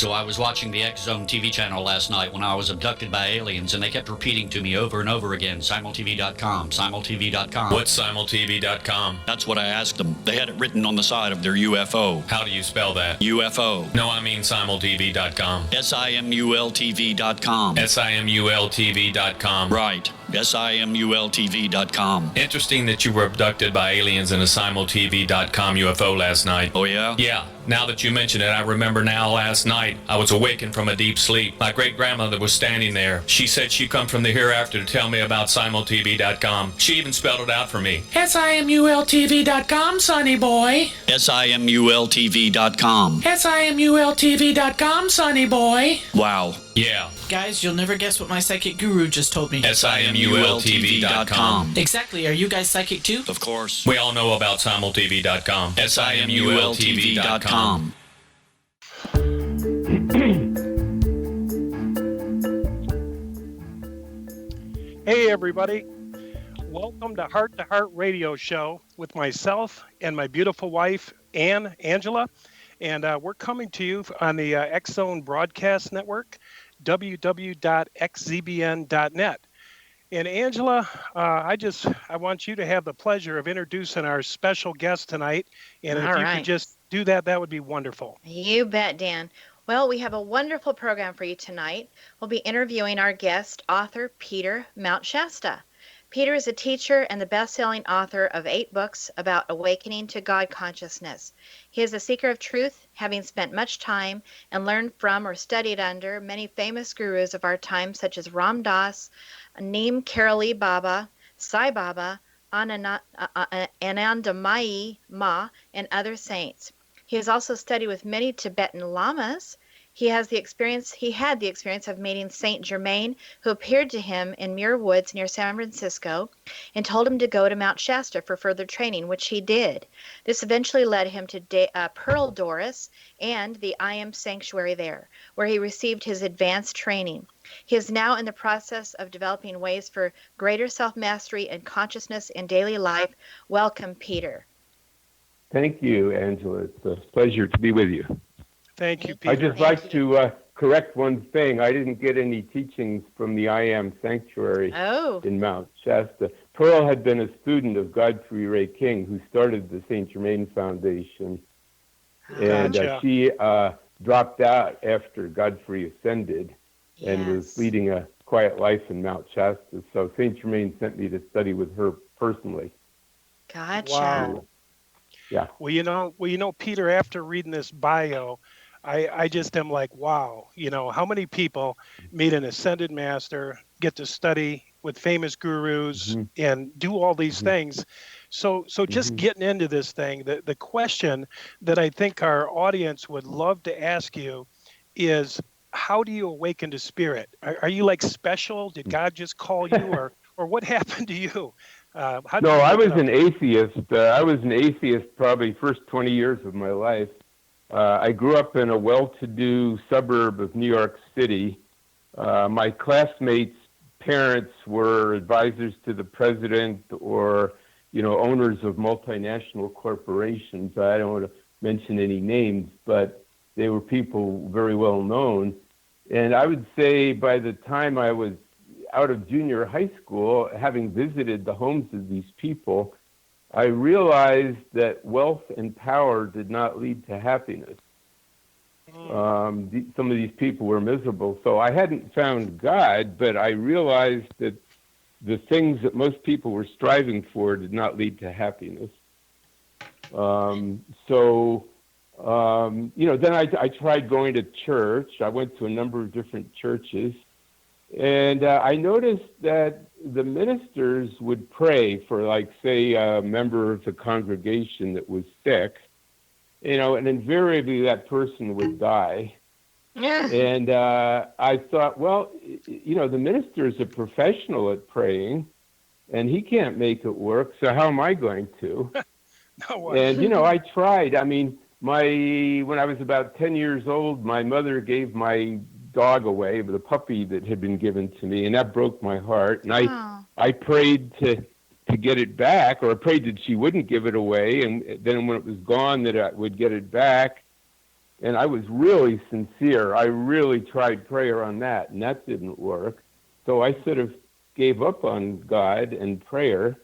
So I was watching the X Zone TV channel last night when I was abducted by aliens, and they kept repeating to me over and over again, simultv.com, simultv.com. What's simultv.com? That's what I asked them. They had it written on the side of their UFO. How do you spell that? UFO. No, I mean simultv.com. simultv.com. simultv.com. Right. simultv.com. Interesting that you were abducted by aliens in a simultv.com UFO last night. Oh, yeah? Yeah. Now that you mention it, I remember now last night I was awakened from a deep sleep. My great-grandmother was standing there. She said she'd come from the hereafter to tell me about simultv.com. She even spelled it out for me. simultv.com, sonny boy. simultv.com. simultv.com, sonny boy. Wow. Yeah. Guys, you'll never guess what my psychic guru just told me. simultv.com. Exactly. Are you guys psychic too? Of course. We all know about simultv.com. simultv.com. Hey everybody, welcome to Heart Radio Show with myself and my beautiful wife, Angela, and we're coming to you on the X Zone Broadcast Network, www.xzbn.net. And Angela, I want you to have the pleasure of introducing our special guest tonight, and if you could just do that, that would be wonderful. You bet, Dan. Well, we have a wonderful program for you tonight. We'll be interviewing our guest, author Peter Mount Shasta. Peter is a teacher and the best-selling author of 8 books about awakening to God consciousness. He is a seeker of truth, having spent much time and learned from or studied under many famous gurus of our time, such as Ram Dass, Neem Karoli Baba, Sai Baba, Anandamayi Ma, and other saints. He has also studied with many Tibetan lamas. He had the experience of meeting Saint Germain, who appeared to him in Muir Woods near San Francisco and told him to go to Mount Shasta for further training, which he did. This eventually led him to Pearl Dorris and the I Am Sanctuary there, where he received his advanced training. He is now in the process of developing ways for greater self-mastery and consciousness in daily life. Welcome, Peter. Thank you, Angela. It's a pleasure to be with you. Thank you, Peter. I'd just like to correct one thing. I didn't get any teachings from the I Am Sanctuary in Mount Shasta. Pearl had been a student of Godfrey Ray King, who started the Saint Germain Foundation. And she dropped out after Godfrey ascended and was leading a quiet life in Mount Shasta. So Saint Germain sent me to study with her personally. Gotcha. Wow. Yeah. Well, you know, Peter, after reading this bio, I just am like, wow, how many people meet an ascended master, get to study with famous gurus and do all these things. So just getting into this thing, the question that I think our audience would love to ask you is, how do you awaken to spirit? Are you like special? Did God just call you or what happened to you? No, I was an atheist. I was an atheist probably first 20 years of my life. I grew up in a well-to-do suburb of New York City. My classmates' parents were advisors to the president or, owners of multinational corporations. I don't want to mention any names, but they were people very well known. And I would say by the time I was out of junior high school, having visited the homes of these people, I realized that wealth and power did not lead to happiness. Some of these people were miserable. So I hadn't found God, but I realized that the things that most people were striving for did not lead to happiness. Then I tried going to church. I went to a number of different churches. And I noticed that the ministers would pray for, like, say, a member of the congregation that was sick, and invariably that person would die. And I thought, well, the minister is a professional at praying, and he can't make it work, so how am I going to? And, I tried. I mean, when I was about 10 years old, my mother gave my dog away, the puppy that had been given to me, and that broke my heart. And I prayed to get it back, or I prayed that she wouldn't give it away, and then when it was gone that I would get it back. And I was really sincere. I really tried prayer on that, and that didn't work. So I sort of gave up on God and prayer.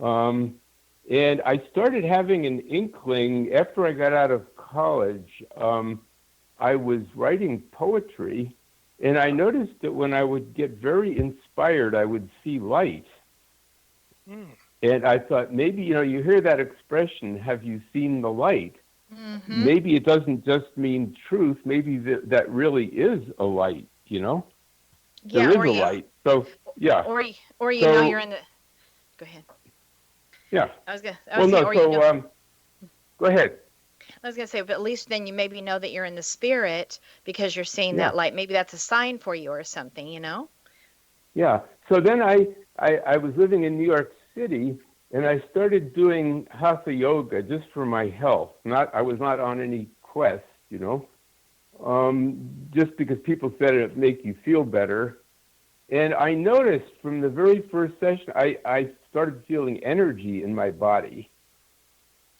And I started having an inkling after I got out of college. I was writing poetry, and I noticed that when I would get very inspired, I would see light. And I thought, maybe, you hear that expression, have you seen the light? Mm-hmm. Maybe it doesn't just mean truth. Maybe that really is a light, Yeah, There is a light. So, yeah. Or So- you're in the. Go ahead. Yeah. Go ahead. I was gonna say, but at least then you maybe know that you're in the spirit because you're seeing Yeah. that light. Maybe that's a sign for you or something, Yeah. So then I was living in New York City, and I started doing hatha yoga just for my health. I was not on any quest, just because people said it'd make you feel better. And I noticed from the very first session, I started feeling energy in my body.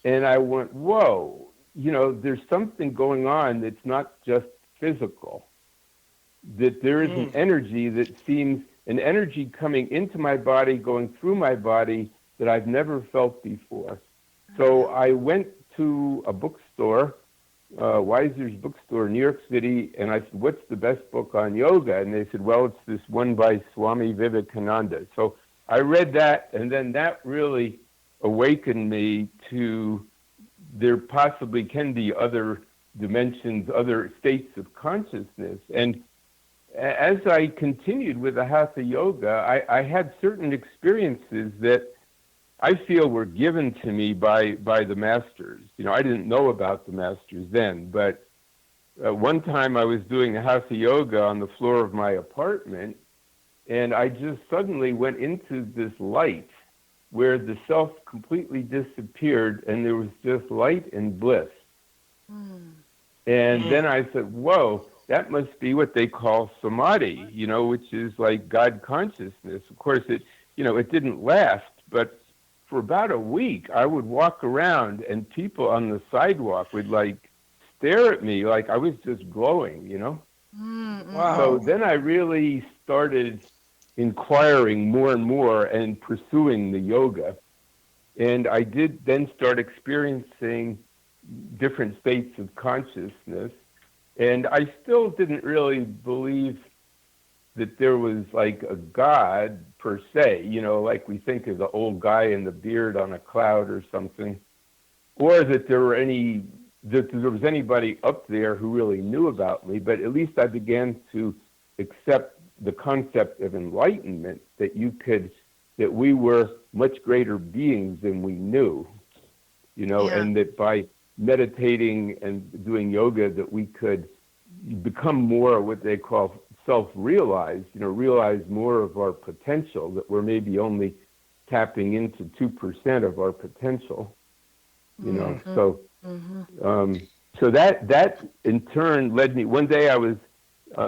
And I went, whoa, there's something going on that's not just physical. That there is an energy that seems, an energy coming into my body, going through my body that I've never felt before. So I went to a bookstore, Weiser's bookstore in New York City, and I said, what's the best book on yoga? And they said, well, it's this one by Swami Vivekananda. So I read that, and then that really awakened me to there possibly can be other dimensions, other states of consciousness. And as I continued with the hatha yoga, I had certain experiences that I feel were given to me by the masters. I didn't know about the masters then, but one time I was doing hatha yoga on the floor of my apartment, and I just suddenly went into this light where the self completely disappeared, and there was just light and bliss. And then I said, whoa, that must be what they call samadhi, which is like God consciousness. Of course, it didn't last, but for about a week, I would walk around and people on the sidewalk would stare at me like I was just glowing, Wow. So then I really started inquiring more and more and pursuing the yoga. And I did then start experiencing different states of consciousness. And I still didn't really believe that there was a God per se, like we think of the old guy in the beard on a cloud or something, or that there was anybody up there who really knew about me. But at least I began to accept the concept of enlightenment, that we were much greater beings than we knew, and that by meditating and doing yoga that we could become more what they call self-realized, realize more of our potential, that we're maybe only tapping into 2% of our potential, So that in turn led me, one day I was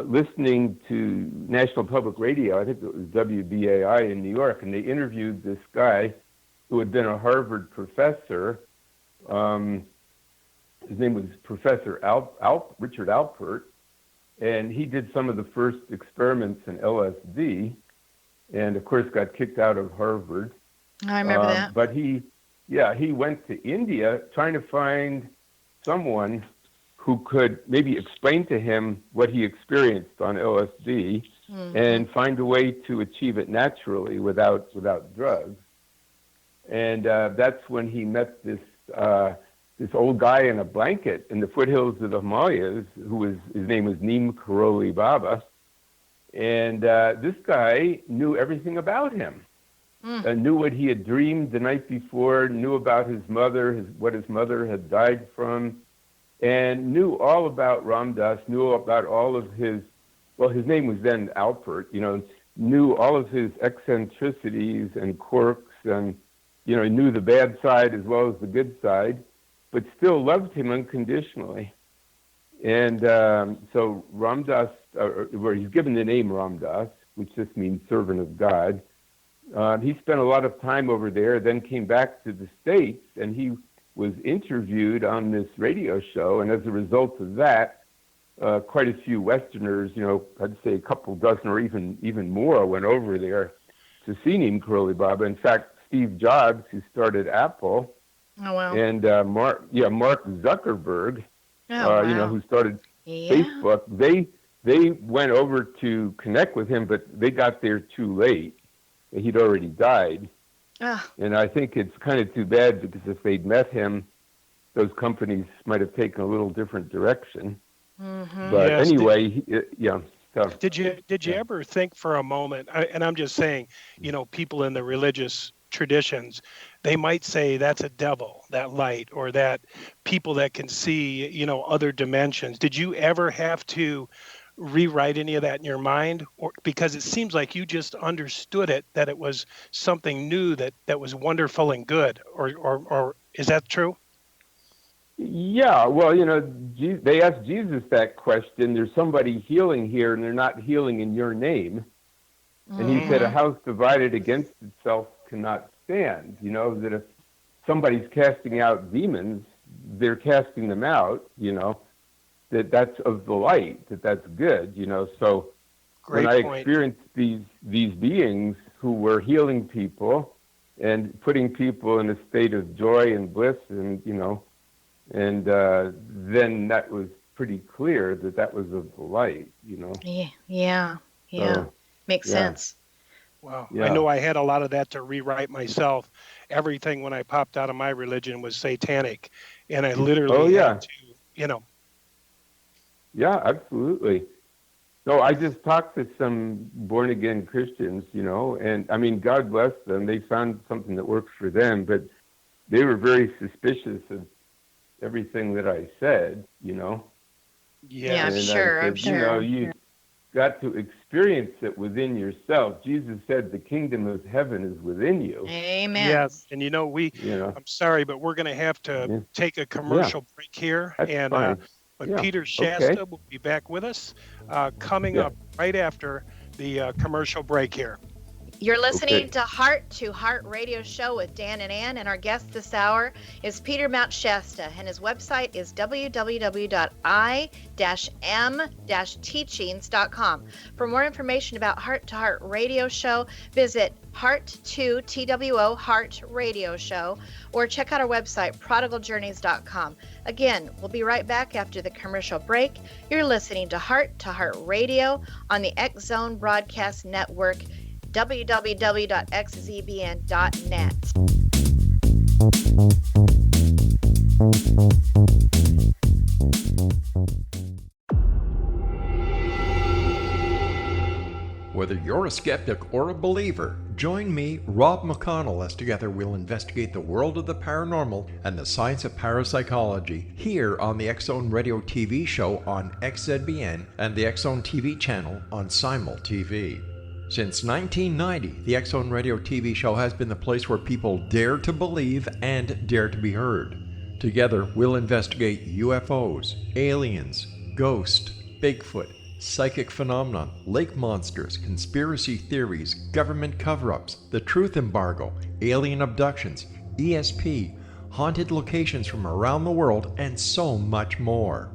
listening to National Public Radio, I think it was WBAI in New York, and they interviewed this guy who had been a Harvard professor. His name was Professor Richard Alpert, and he did some of the first experiments in LSD, and of course got kicked out of Harvard. I remember that. But he went to India trying to find someone who could maybe explain to him what he experienced on LSD and find a way to achieve it naturally without drugs. And that's when he met this old guy in a blanket in the foothills of the Himalayas, his name was Neem Karoli Baba. And this guy knew everything about him. Knew what he had dreamed the night before, knew about his mother, what his mother had died from, and knew all about Ram Dass, knew about all of his name was then Alpert, knew all of his eccentricities and quirks, and, knew the bad side as well as the good side, but still loved him unconditionally. And so Ram Dass, where he's given the name Ram Dass, which just means servant of God, he spent a lot of time over there, then came back to the States, and he was interviewed on this radio show, and as a result of that, quite a few Westerners, I'd say a couple dozen or even more, went over there to see Neem Karoli Baba. In fact, Steve Jobs, who started Apple, and Mark Zuckerberg, who started Facebook, they went over to connect with him, but they got there too late. He'd already died. And I think it's kind of too bad, because if they'd met him, those companies might have taken a little different direction. Mm-hmm. But anyway, So, Did you ever think for a moment, and I'm just saying, people in the religious traditions, they might say that's a devil, that light, or that people that can see, other dimensions. Did you ever have to rewrite any of that in your mind? Or because it seems like you just understood it, that it was something new that was wonderful and good, or is that true? Yeah, well, they asked Jesus that question. There's somebody healing here, and they're not healing in your name. And he said, a house divided against itself cannot stand. That if somebody's casting out demons, they're casting them out, that's of the light, that's good, So Great when I point. experienced these beings who were healing people and putting people in a state of joy and bliss, and, and then that was pretty clear that was of the light, Yeah. So, Makes sense. Wow. Yeah. I know I had a lot of that to rewrite myself. Everything when I popped out of my religion was satanic. And I literally had to, Yeah, absolutely. No, I just talked to some born-again Christians, and I mean, God bless them. They found something that works for them, but they were very suspicious of everything that I said, Yeah, Yeah. I'm And sure. I I'm said, sure. you got to experience it within yourself. Jesus said the kingdom of heaven is within you. Amen. Yes. And I'm sorry, but we're going to have to take a commercial break here. That's And fine. but Peter Shasta will be back with us coming up right after the commercial break here. You're listening to Heart to Heart Radio Show with Dan and Ann, and our guest this hour is Peter Mount Shasta, and his website is www.i-m-teachings.com. For more information about Heart to Heart Radio Show, visit Heart2TWO Heart Radio Show, or check out our website, prodigaljourneys.com. Again, we'll be right back after the commercial break. You're listening to Heart Radio on the X Zone Broadcast Network, www.xzbn.net. Whether you're a skeptic or a believer, join me, Rob McConnell, as together we'll investigate the world of the paranormal and the science of parapsychology here on the X Zone Radio TV show on XZBN and the X Zone TV channel on Simul TV. Since 1990, the X Zone Radio TV show has been the place where people dare to believe and dare to be heard. Together, we'll investigate UFOs, aliens, ghosts, Bigfoot, psychic phenomenon, lake monsters, conspiracy theories, government cover-ups, the truth embargo, alien abductions, ESP, haunted locations from around the world, and so much more.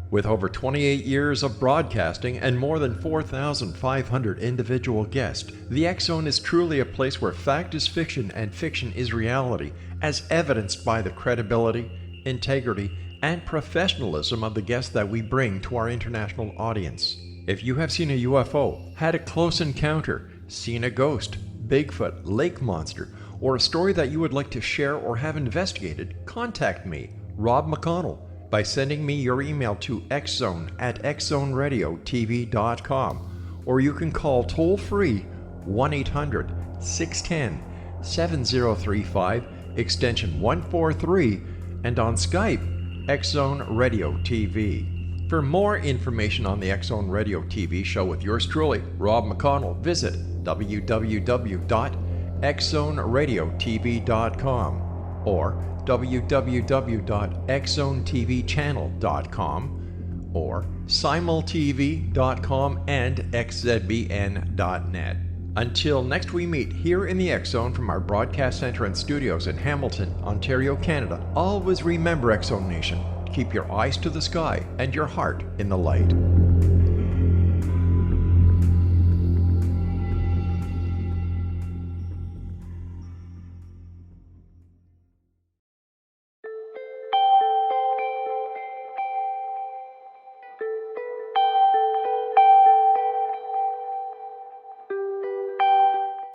With over 28 years of broadcasting and more than 4,500 individual guests, the X Zone is truly a place where fact is fiction and fiction is reality, as evidenced by the credibility, integrity, and professionalism of the guests that we bring to our international audience. If you have seen a UFO, had a close encounter, seen a ghost, Bigfoot, lake monster, or a story that you would like to share or have investigated, contact me, Rob McConnell, by sending me your email to xzone@xzoneradiotv.com, or you can call toll-free 1-800-610-7035, extension 143, and on Skype, X Zone Radio TV. For more information on the X Zone Radio TV show with yours truly, Rob McConnell, visit www.xzoneradiotv.com or www.xzonetvchannel.com or simultv.com and xzbn.net. Until next we meet here in the X Zone from our broadcast center and studios in Hamilton, Ontario, Canada, always remember, X Zone Nation, keep your eyes to the sky and your heart in the light.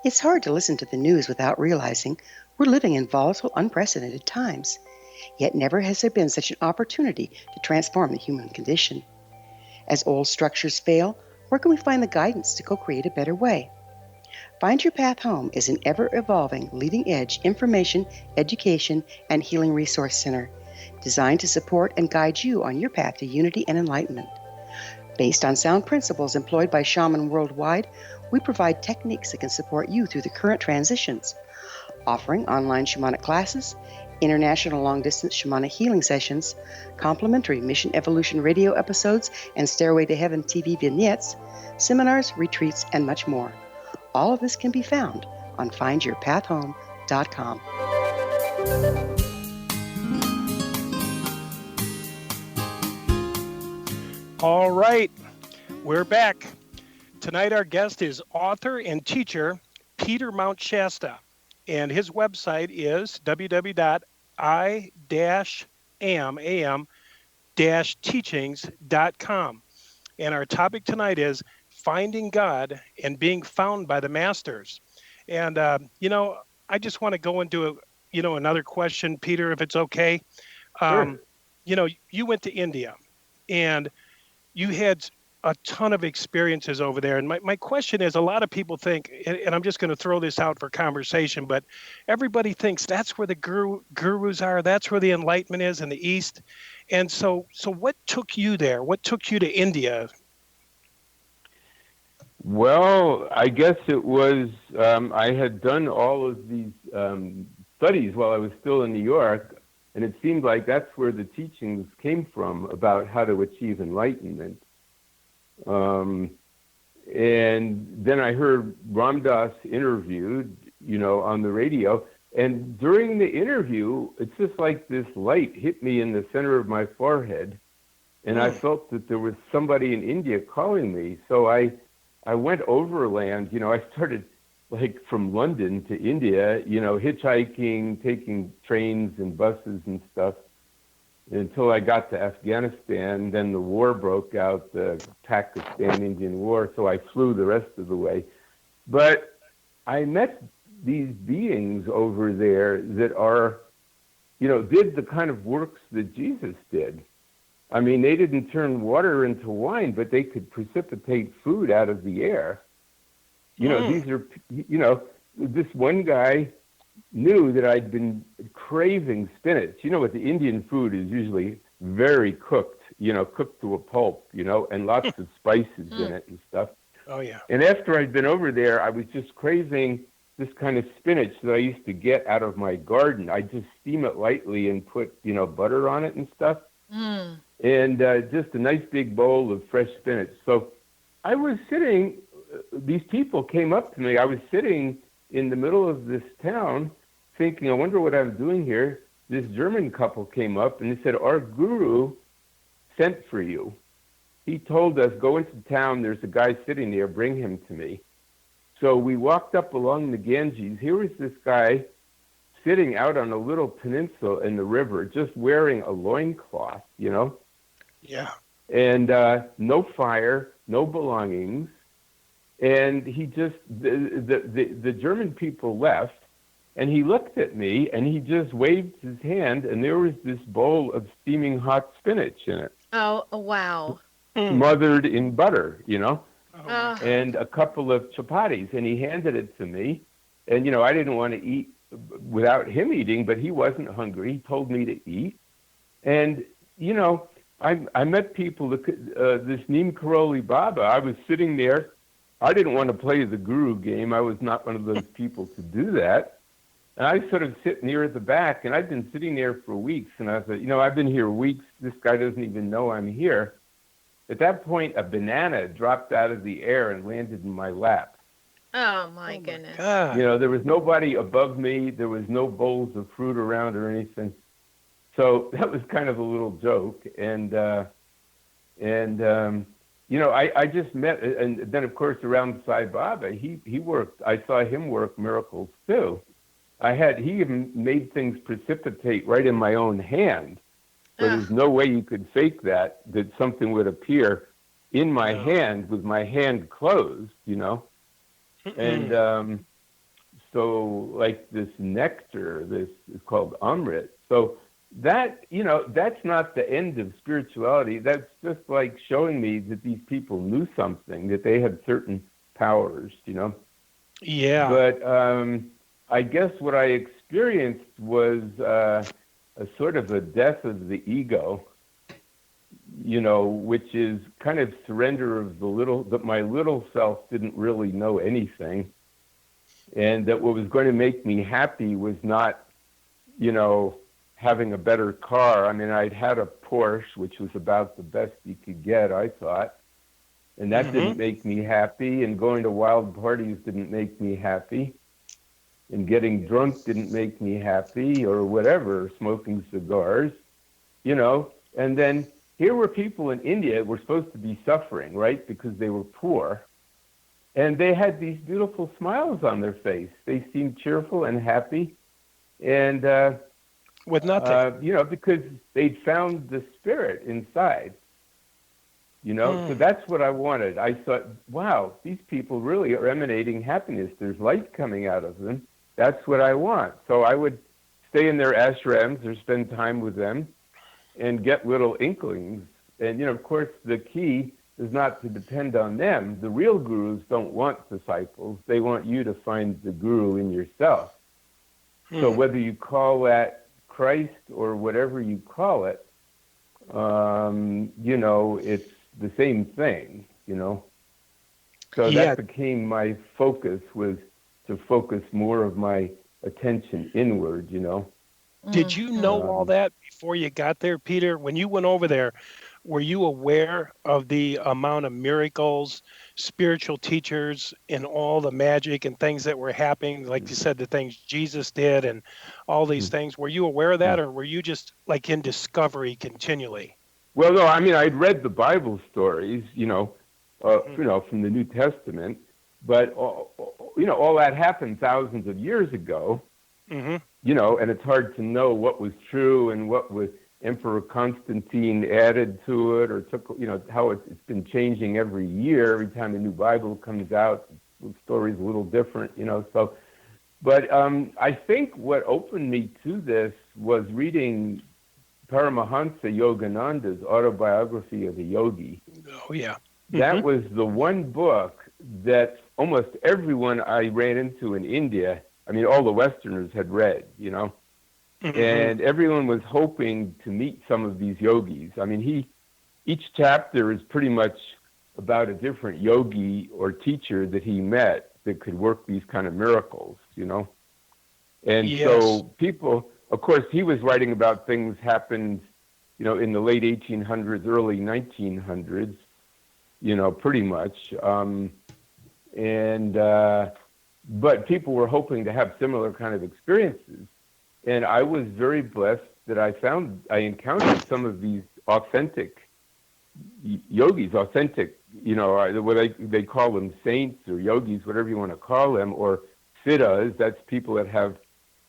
It's hard to listen to the news without realizing we're living in volatile, unprecedented times. Yet never has there been such an opportunity to transform the human condition. As old structures fail, where can we find the guidance to co-create a better way? Find Your Path Home is an ever-evolving, leading-edge information, education, and healing resource center designed to support and guide you on your path to unity and enlightenment. Based on sound principles employed by shaman worldwide, we provide techniques that can support you through the current transitions, offering online shamanic classes, international long-distance shamanic healing sessions, complimentary Mission Evolution radio episodes and Stairway to Heaven TV vignettes, seminars, retreats, and much more. All of this can be found on findyourpathhome.com. All right, we're back. Tonight our guest is author and teacher Peter Mount Shasta, and his website is www.i-am-teachings.com. And our topic tonight is finding God and being found by the masters. And, I just want to go into, another question, Peter, if it's okay. Sure. You went to India and you had a ton of experiences over there. And my question is, a lot of people think, and I'm just going to throw this out for conversation, but everybody thinks that's where the gurus are. That's where the enlightenment is in the East. And so what took you there? What took you to India? Well, I guess it was, I had done all of these studies while I was still in New York, and it seemed like that's where the teachings came from about how to achieve enlightenment. And then I heard Ram Dass interviewed, on the radio. And during the interview, it's just like this light hit me in the center of my forehead. And I felt that there was somebody in India calling me. So I went overland. I started like from London to India, hitchhiking, taking trains and buses and stuff, until I got to Afghanistan. Then the war broke out, the Pakistan-Indian War, so I flew the rest of the way. But I met these beings over there that are, did the kind of works that Jesus did. I mean, they didn't turn water into wine, but they could precipitate food out of the air. These are, this one guy knew that I'd been craving spinach. What the Indian food is usually very cooked, cooked to a pulp, and lots of spices in it and stuff. Oh, yeah. And after I'd been over there, I was just craving this kind of spinach that I used to get out of my garden. I just steam it lightly and put, butter on it and stuff. And just a nice big bowl of fresh spinach. So I was sitting, these people came up to me. I was sitting in the middle of this town thinking, I wonder what I'm doing here. This German couple came up and they said, our guru sent for you. He told us, go into town, there's a guy sitting there, bring him to me. So we walked up along the Ganges. Here was this guy sitting out on a little peninsula in the river, just wearing a loincloth, Yeah. And no fire, no belongings. And he just, the German people left, and he looked at me, and he just waved his hand, and there was this bowl of steaming hot spinach in it. Oh, wow. Smothered in butter, Oh. and a couple of chapatis, and he handed it to me. And, I didn't want to eat without him eating, but he wasn't hungry. He told me to eat. And, I met people, this Neem Karoli Baba. I was sitting there. I didn't want to play the guru game. I was not one of those people to do that. And I sort of sit near at the back, and I've been sitting there for weeks. And I thought, I've been here weeks. This guy doesn't even know I'm here. At that point, a banana dropped out of the air and landed in my lap. Oh my goodness. God. You know, there was nobody above me. There was no bowls of fruit around or anything. So that was kind of a little joke. And you know, I just met, and then of course around Sai Baba, he worked, I saw him work miracles too. He even made things precipitate right in my own hand. So there's no way you could fake that something would appear in my hand with my hand closed, you know? And so like this nectar, this is called Amrit. So that, you know, that's not the end of spirituality. That's just like showing me that these people knew something, that they had certain powers, you know? Yeah. But I guess what I experienced was a sort of a death of the ego, you know, which is kind of surrender of that my little self didn't really know anything. And that what was going to make me happy was not, you know, having a better car. I mean, I'd had a Porsche, which was about the best you could get, I thought. And that didn't make me happy. And going to wild parties didn't make me happy. And getting drunk didn't make me happy, or whatever, smoking cigars, you know. And then here were people in India were supposed to be suffering, right, because they were poor. And they had these beautiful smiles on their face. They seemed cheerful and happy. And with nothing, you know, because they'd found the spirit inside, you know. So that's what I wanted. I thought, wow, these people really are emanating happiness. There's light coming out of them. That's what I want. So I would stay in their ashrams or spend time with them and get little inklings. And, you know, of course, the key is not to depend on them. The real gurus don't want disciples. They want you to find the guru in yourself. So whether you call that Christ or whatever you call it, you know, it's the same thing, you know. So that became my focus, was to focus more of my attention inward, you know. Did you know all that before you got there, Peter? When you went over there, were you aware of the amount of miracles, spiritual teachers, and all the magic and things that were happening? Like you said, the things Jesus did and all these things. Were you aware of that, or were you just like in discovery continually? Well, no, I mean, I'd read the Bible stories, you know, from the New Testament, but, you know, all that happened thousands of years ago. You know, and it's hard to know what was true and what was Emperor Constantine added to it or took, you know, how it's been changing every year. Every time a new Bible comes out, the story's a little different, you know. So, but I think what opened me to this was reading Paramahansa Yogananda's autobiography of a yogi. Oh, yeah. That was the one book that almost everyone I ran into in India, I mean, all the Westerners had read, you know, and everyone was hoping to meet some of these yogis. I mean, each chapter is pretty much about a different yogi or teacher that he met that could work these kind of miracles, you know. And so people, of course, he was writing about things happened, you know, in the late 1800s, early 1900s, you know, pretty much. But people were hoping to have similar kind of experiences. And I was very blessed that I encountered some of these authentic yogis, you know, what they call them saints or yogis, whatever you want to call them, or siddhas, that's people that have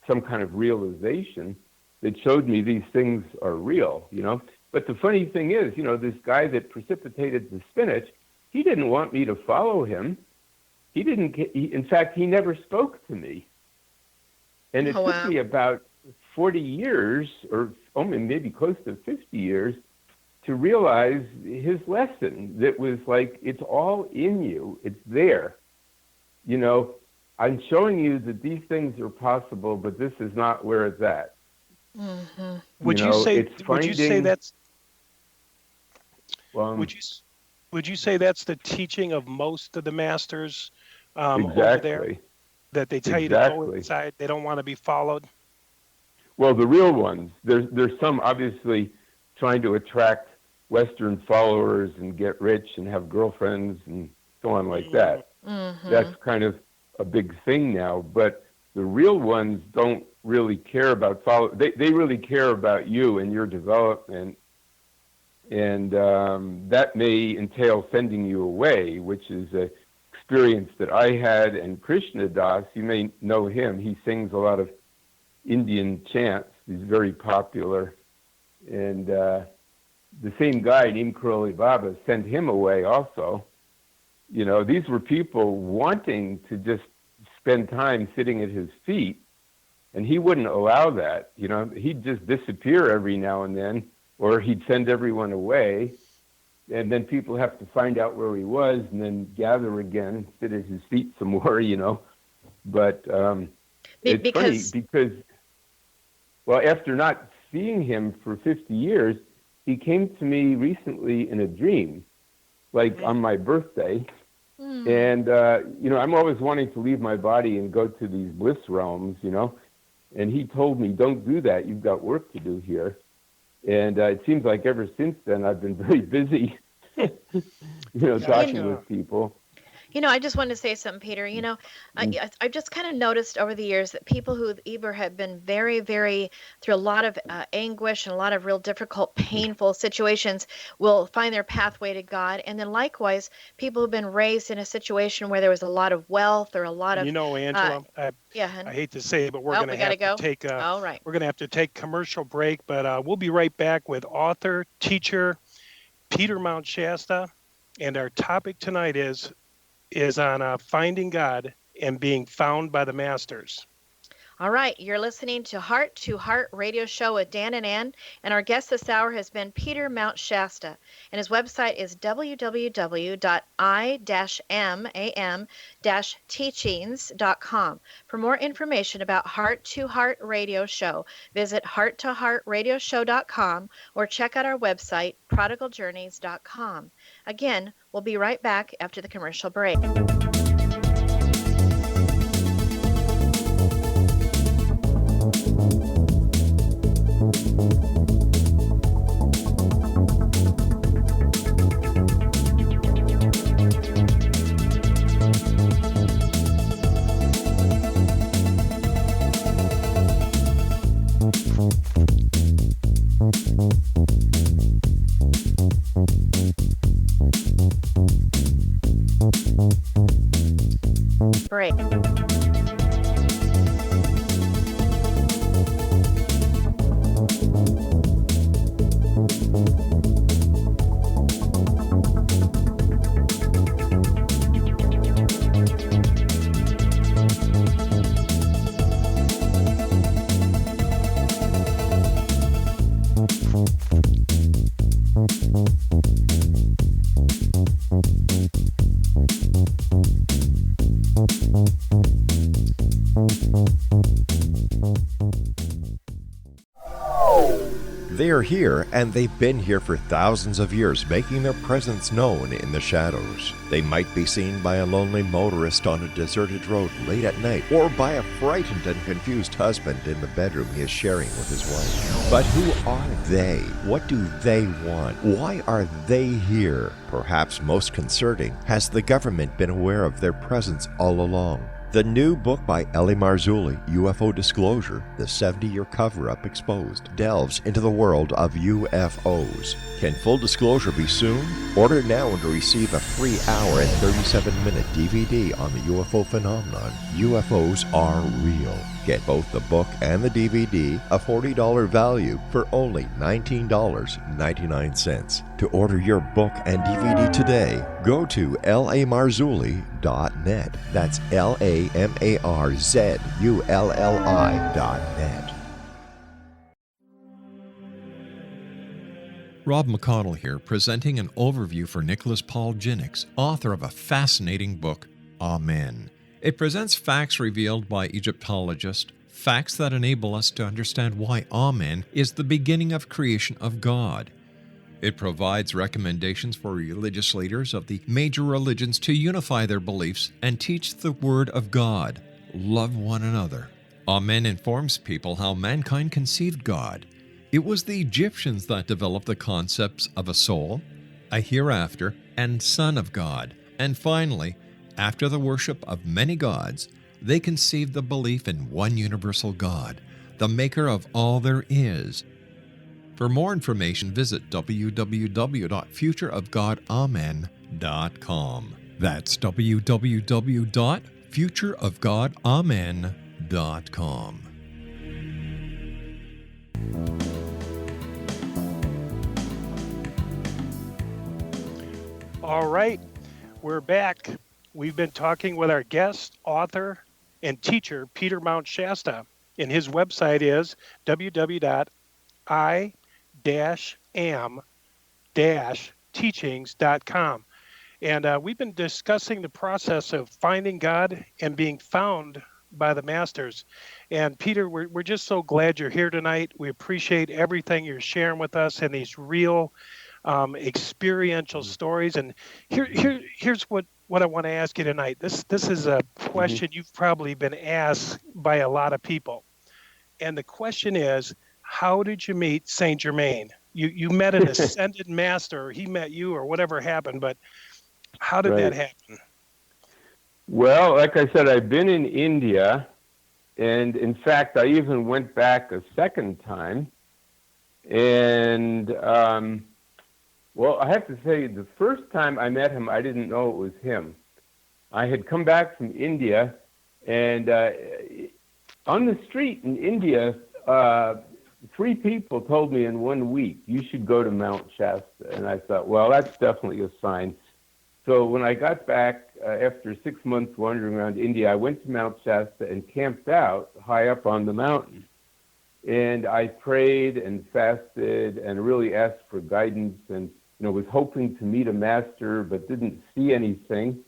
some kind of realization that showed me these things are real, you know. But the funny thing is, you know, this guy that precipitated the spinach, he didn't want me to follow him. In fact, he never spoke to me. And it took me about 40 years, or maybe close to 50 years, to realize his lesson. That was like, it's all in you. It's there. You know, I'm showing you that these things are possible, but this is not where it's at. Would you say that's would you say that's the teaching of most of the masters over there? That they tell you to go inside, they don't want to be followed? Well, the real ones. There's some obviously trying to attract Western followers and get rich and have girlfriends and so on like that. That's kind of a big thing now, but the real ones don't really care about they really care about you and your development, and that may entail sending you away, which is a experience that I had. And Krishna Das, you may know him, he sings a lot of Indian chants. He's very popular, and the same guy, Neem Karoli Baba, sent him away also. You know, these were people wanting to just spend time sitting at his feet, and he wouldn't allow that. You know, he'd just disappear every now and then, or he'd send everyone away, and then people have to find out where he was and then gather again and sit at his feet some more, you know. But it's funny because, well, after not seeing him for 50 years, he came to me recently in a dream, like on my birthday. And, you know, I'm always wanting to leave my body and go to these bliss realms, you know. And he told me, don't do that. You've got work to do here. And it seems like ever since then, I've been very busy, you know, talking with people. You know, I just wanted to say something, Peter. You know, I've just kind of noticed over the years that people who either have been very, very through a lot of anguish and a lot of real difficult, painful situations will find their pathway to God. And then likewise, people who've been raised in a situation where there was a lot of wealth or a lot of, you know, Angela, I hate to say it, but we're going to have to take we're going to have to take commercial break, but we'll be right back with author, teacher, Peter Mount Shasta. And our topic tonight is on finding God and being found by the masters. All right, you're listening to Heart Radio Show with Dan and Ann, and our guest this hour has been Peter Mount Shasta, and his website is www.i-mam-teachings.com. For more information about Heart Radio Show, visit heartradioshow.com or check out our website, prodigaljourneys.com. Again, we'll be right back after the commercial break. Break. They are here, and they've been here for thousands of years, making their presence known in the shadows. They might be seen by a lonely motorist on a deserted road late at night, or by a frightened and confused husband in the bedroom he is sharing with his wife. But who are they? What do they want? Why are they here? Perhaps most concerning, has the government been aware of their presence all along? The new book by Emilie Frank, UFO Disclosure, the 70-year cover-up exposed, delves into the world of UFOs. Can full disclosure be soon? Order now and receive a free hour and 37-minute DVD on the UFO phenomenon. UFOs are real. Get both the book and the DVD, a $40 value, for only $19.99. To order your book and DVD today, go to lamarzulli.net. That's LAMARZULLI.net. Rob McConnell here, presenting an overview for Nicholas Paul Jennings, author of a fascinating book, Amen. It presents facts revealed by Egyptologists, facts that enable us to understand why Amen is the beginning of creation of God. It provides recommendations for religious leaders of the major religions to unify their beliefs and teach the Word of God. Love one another. Amen informs people how mankind conceived God. It was the Egyptians that developed the concepts of a soul, a hereafter, and Son of God. And finally, after the worship of many gods, they conceived the belief in one universal God, the maker of all there is. For more information, visit www.futureofgodamen.com. That's www.futureofgodamen.com. All right, we're back. We've been talking with our guest, author, and teacher, Peter Mount Shasta, and his website is www.i-am-teachings.com. And we've been discussing the process of finding God and being found by the masters. And Peter, we're just so glad you're here tonight. We appreciate everything you're sharing with us and these real experiential stories. And here's what I want to ask you tonight. This is a question you've probably been asked by a lot of people. And the question is, how did you meet Saint Germain? You met an ascended master, or he met you, or whatever happened, but how did that happen? Well, like I said, I've been in India, and in fact, I even went back a second time. And, well, I have to say, the first time I met him, I didn't know it was him. I had come back from India, and on the street in India, 3 people told me in 1 week, you should go to Mount Shasta. And I thought, well, that's definitely a sign. So when I got back, after 6 months wandering around India, I went to Mount Shasta and camped out high up on the mountain. And I prayed and fasted and really asked for guidance and, was hoping to meet a master, but didn't see anything.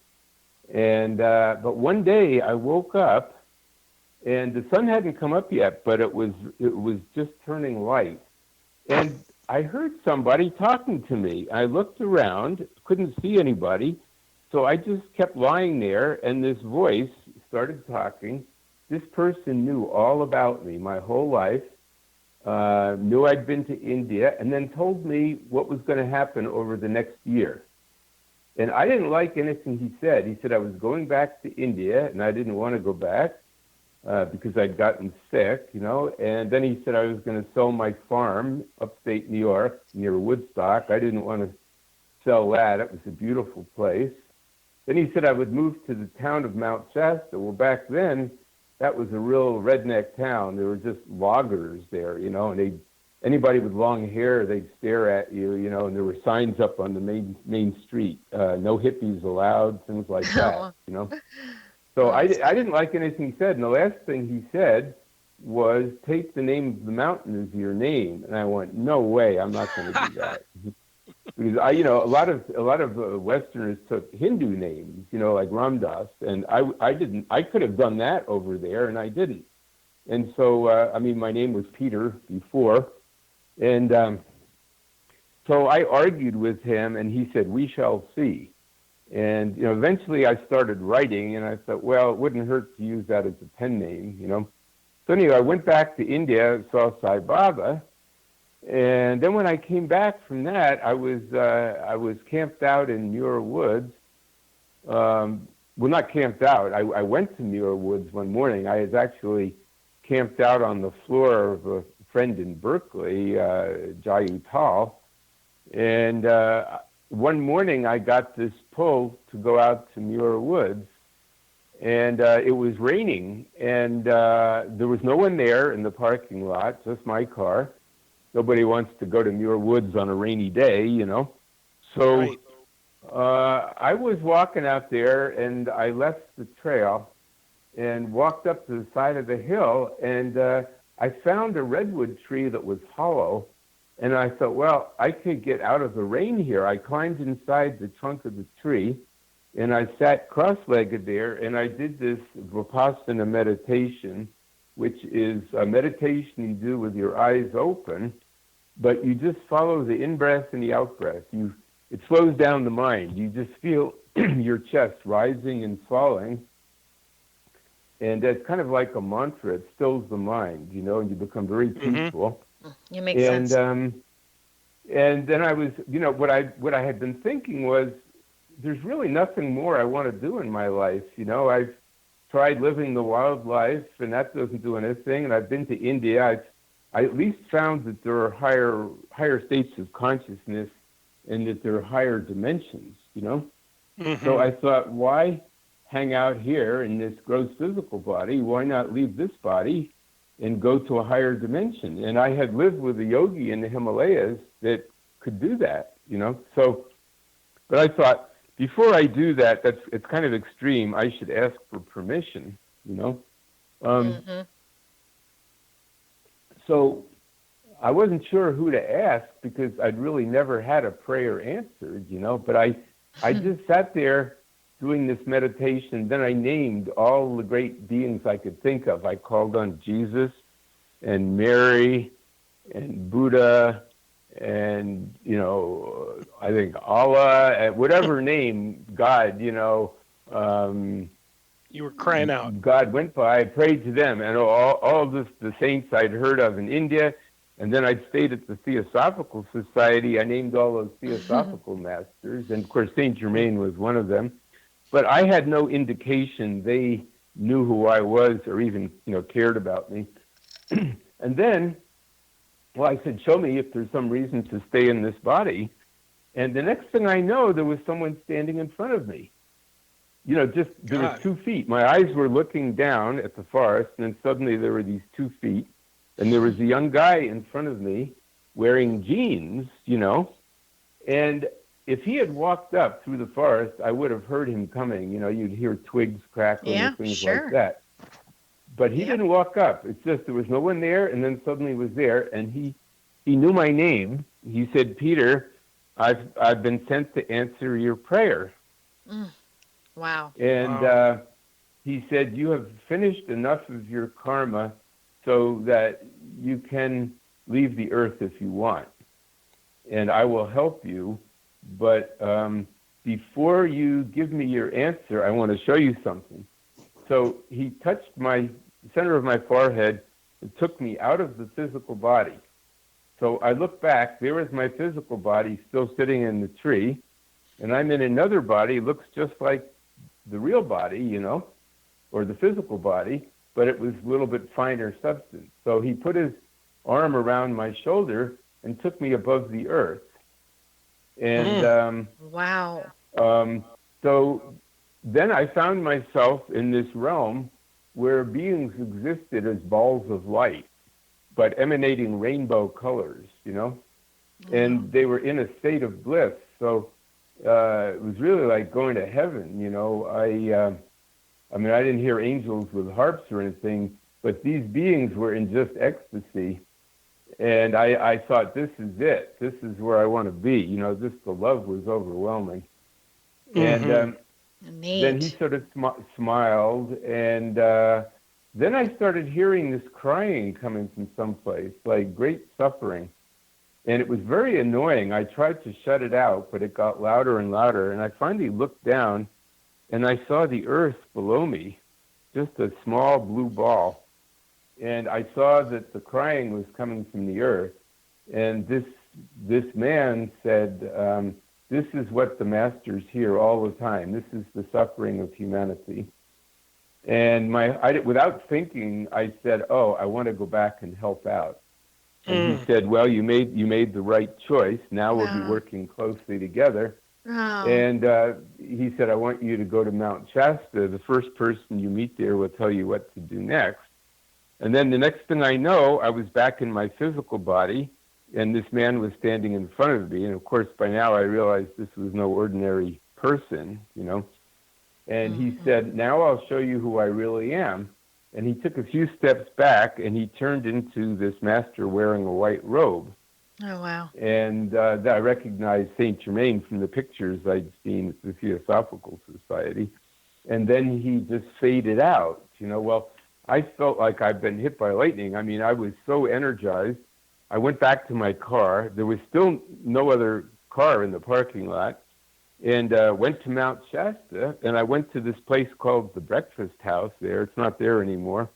And but one day I woke up, and the sun hadn't come up yet, but it was just turning light. And I heard somebody talking to me. I looked around, couldn't see anybody, so I just kept lying there, and this voice started talking. This person knew all about me, my whole life, knew I'd been to India, and then told me what was going to happen over the next year. And I didn't like anything he said. He said I was going back to India, and I didn't want to go back because I'd gotten sick, And then he said I was going to sell my farm upstate New York near Woodstock. I didn't want to sell that. It was a beautiful place. Then he said I would move to the town of Mount Shasta. Well, back then, that was a real redneck town. There were just loggers there, and anybody with long hair, they'd stare at you, and there were signs up on the main street, no hippies allowed, things like that, So I didn't like anything he said, and the last thing he said was, take the name of the mountain as your name. And I went, no way, I'm not going to do that. Because a lot of Westerners took Hindu names, like Ramdas, and I didn't. I could have done that over there, and I didn't. And so, my name was Peter before, and so I argued with him, and he said, we shall see. And eventually I started writing, and I thought, well, it wouldn't hurt to use that as a pen name, So anyway, I went back to India, saw Sai Baba. And then when I came back from that, I was camped out in Muir Woods. Well, not camped out. I went to Muir Woods one morning. I was actually camped out on the floor of a friend in Berkeley, Jayu Tal. And one morning I got this pull to go out to Muir Woods. And it was raining. And there was no one there in the parking lot, just my car. Nobody wants to go to Muir Woods on a rainy day, So right. I was walking out there, and I left the trail and walked up to the side of the hill, and I found a redwood tree that was hollow. And I thought, well, I could get out of the rain here. I climbed inside the trunk of the tree, and I sat cross-legged there, and I did this Vipassana meditation, which is a meditation you do with your eyes open, but you just follow the in-breath and the out-breath. It slows down the mind. You just feel your chest rising and falling, and that's kind of like a mantra. It stills the mind, and you become very peaceful. It makes sense. And then I was, what I had been thinking was, there's really nothing more I want to do in my life. I've tried living the wild life, and that doesn't do anything. And I've been to India. I at least found that there are higher states of consciousness, and that there are higher dimensions. So I thought, why hang out here in this gross physical body? Why not leave this body and go to a higher dimension? And I had lived with a yogi in the Himalayas that could do that. So, but I thought, before I do that, it's kind of extreme. I should ask for permission. So I wasn't sure who to ask, because I'd really never had a prayer answered. But I just sat there doing this meditation. Then I named all the great beings I could think of. I called on Jesus and Mary and Buddha and, I think Allah, and whatever name, God, you were crying out. God went by. I prayed to them, and all of the saints I'd heard of in India. And then I stayed at the Theosophical Society. I named all those Theosophical masters. And, of course, Saint Germain was one of them. But I had no indication they knew who I was or even, cared about me. And then, I said, show me if there's some reason to stay in this body. And the next thing I know, there was someone standing in front of me. There were 2 feet. My eyes were looking down at the forest, and then suddenly there were these 2 feet. And there was a young guy in front of me wearing jeans, and if he had walked up through the forest, I would have heard him coming. You'd hear twigs crackling and things like that. But he didn't walk up. It's just there was no one there, and then suddenly was there, and he knew my name. He said, Peter, I've been sent to answer your prayer. Wow. And he said, you have finished enough of your karma so that you can leave the earth if you want. And I will help you, but before you give me your answer, I want to show you something. So he touched my center of my forehead and took me out of the physical body. So I look back, there is my physical body still sitting in the tree, and I'm in another body, looks just like the real body, or the physical body, but it was a little bit finer substance. So he put his arm around my shoulder and took me above the earth. And wow. So then I found myself in this realm where beings existed as balls of light, but emanating rainbow colors, and they were in a state of bliss. So it was really like going to heaven, I mean, I didn't hear angels with harps or anything, but these beings were in just ecstasy. And I thought, this is it. This is where I want to be. The love was overwhelming. And then he sort of smiled. And then I started hearing this crying coming from someplace, like great suffering. And it was very annoying. I tried to shut it out, but it got louder and louder. And I finally looked down, and I saw the earth below me, just a small blue ball. And I saw that the crying was coming from the earth. And this man said, this is what the masters hear all the time. This is the suffering of humanity. And without thinking, I said, oh, I want to go back and help out. And he said, well, you made the right choice. Now we'll be working closely together. Oh. And he said, I want you to go to Mount Shasta. The first person you meet there will tell you what to do next. And then the next thing I know, I was back in my physical body, and this man was standing in front of me. And of course, by now I realized this was no ordinary person, And he said, now I'll show you who I really am. And he took a few steps back, and he turned into this master wearing a white robe. Oh, wow. And I recognized Saint Germain from the pictures I'd seen at the Theosophical Society. And then he just faded out, Well, I felt like I'd been hit by lightning. I mean, I was so energized. I went back to my car. There was still no other car in the parking lot. And went to Mount Shasta, and I went to this place called the Breakfast House there. It's not there anymore.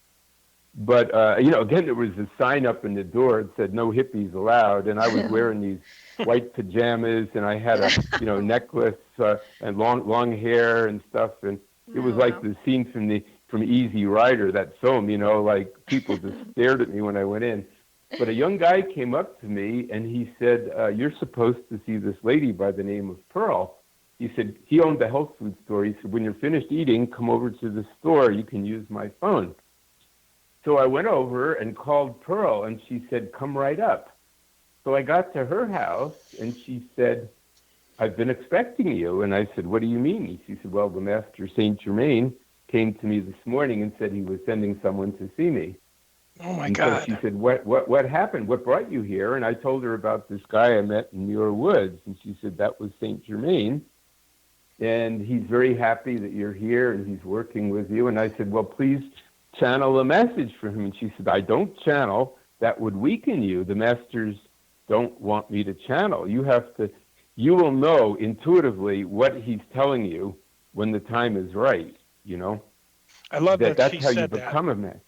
But, again, there was a sign up in the door that said no hippies allowed. And I was wearing these white pajamas, and I had a, necklace and long hair and stuff. And it was like the scene from Easy Rider, that film, like people just stared at me when I went in. But a young guy came up to me and he said, you're supposed to see this lady by the name of Pearl. He said, he owned the health food store. He said, when you're finished eating, come over to the store. You can use my phone. So I went over and called Pearl, and she said, come right up. So I got to her house, and she said, I've been expecting you. And I said, what do you mean? She said, well, the Master Saint Germain came to me this morning and said he was sending someone to see me. Oh, my God. So she said, what happened? What brought you here? And I told her about this guy I met in Muir Woods, and she said, that was Saint Germain. And he's very happy that you're here, and he's working with you. And I said, well, please channel a message for him. And she said, I don't channel. That would weaken you. The masters don't want me to channel. You will know intuitively what he's telling you when the time is right, I love that that's she how you said that. become a master.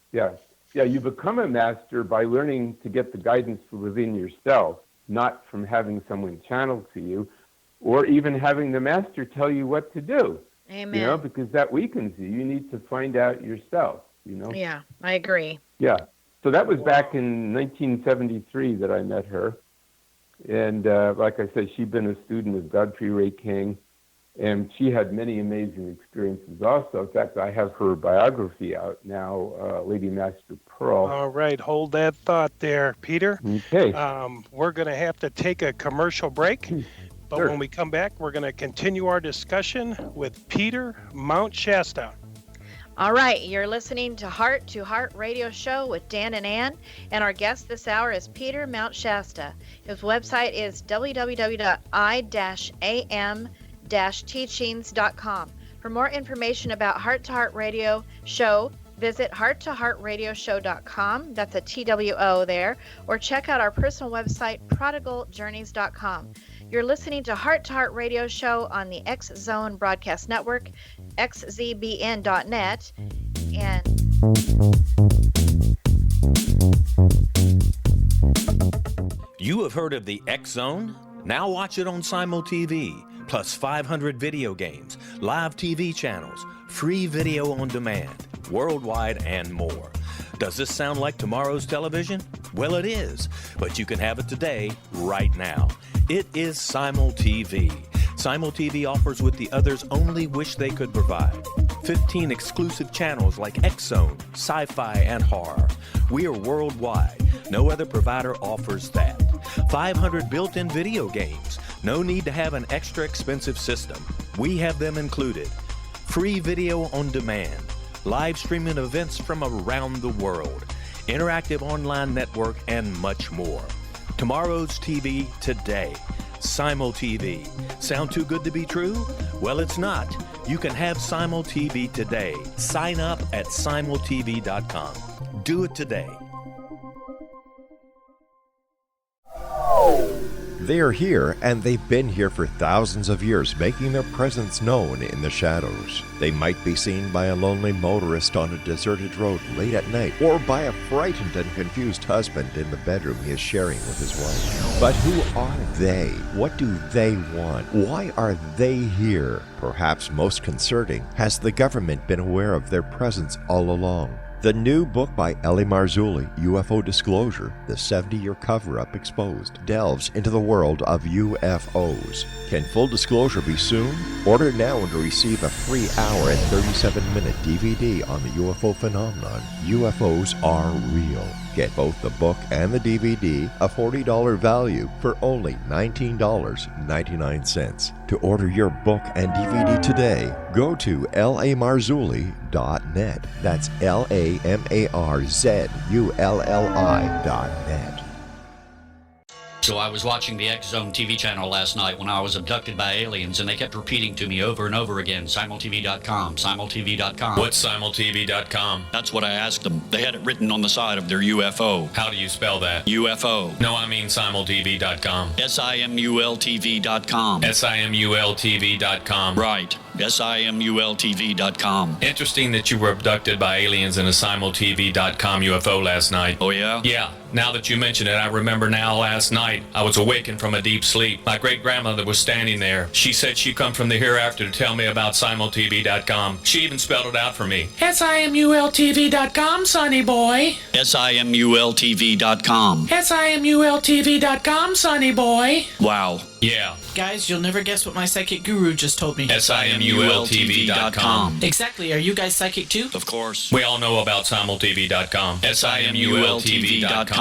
Yeah, you become a master by learning to get the guidance from within yourself, not from having someone channel to you, or even having the master tell you what to do. Amen. Because that weakens you. You need to find out yourself. Yeah, I agree. Yeah. So that was back in 1973 that I met her. And like I said, she'd been a student of Godfrey Ray King, and she had many amazing experiences also. In fact, I have her biography out now, Lady Master Pearl. All right, hold that thought there, Peter. Okay. We're going to have to take a commercial break. But Sure. when we come back, we're going to continue our discussion with Peter Mount Shasta. All right, you're listening to Heart Radio Show with Dan and Ann, and our guest this hour is Peter Mount Shasta. His website is www.i-am-teachings.com. For more information about Heart Radio Show, visit hearttoheartradioshow.com. That's a TWO there. Or check out our personal website, prodigaljourneys.com. You're listening to Heart Radio Show on the X Zone Broadcast Network, xzbn.net, and You have heard of the X Zone? Now watch it on Simul TV, plus 500 video games, live TV channels, free video on demand, worldwide, and more. Does this sound like tomorrow's television? Well, it is, but you can have it today, right now. It is Simul TV. Simul TV offers what the others only wish they could provide. 15 exclusive channels like X-Zone, Sci-Fi, and Horror. We are worldwide. No other provider offers that. 500 built-in video games. No need to have an extra expensive system. We have them included. Free video on demand. Live streaming events from around the world. Interactive online network, and much more. Tomorrow's TV today. Simul TV. Sound too good to be true? Well, it's not. You can have Simul TV today. Sign up at simultv.com. Do it today. They are here, and they've been here for thousands of years, making their presence known in the shadows. They might be seen by a lonely motorist on a deserted road late at night, or by a frightened and confused husband in the bedroom he is sharing with his wife. But who are they? What do they want? Why are they here? Perhaps most concerning, has the government been aware of their presence all along? The new book by Elie Marzulli, UFO Disclosure, the 70-year cover-up exposed, delves into the world of UFOs. Can full disclosure be soon? Order now and receive a free hour and 37-minute DVD on the UFO phenomenon. UFOs are real. Get both the book and the DVD, a $40 value, for only $19.99. To order your book and DVD today, go to lamarzulli.net. That's LAMARZULLI.net. So I was watching the X Zone TV channel last night when I was abducted by aliens, and they kept repeating to me over and over again, simultv.com, simultv.com. What's simultv.com? That's what I asked them. They had it written on the side of their UFO. How do you spell that? UFO. No, I mean simultv.com. simultv.com. simultv.com. Right. SIMULTV.com. Interesting that you were abducted by aliens in a simultv.com UFO last night. Oh, yeah? Yeah. Now that you mention it, I remember now last night I was awakened from a deep sleep. My great-grandmother was standing there. She said she come from the hereafter to tell me about simultv.com. She even spelled it out for me. SIMULTV.com, sonny boy. SIMULTV.com. SIMULTV.com, sonny boy. Wow. Yeah. Guys, you'll never guess what my psychic guru just told me. SIMULTV.com. Exactly. Are you guys psychic too? Of course. We all know about simultv.com. SIMULTV.com.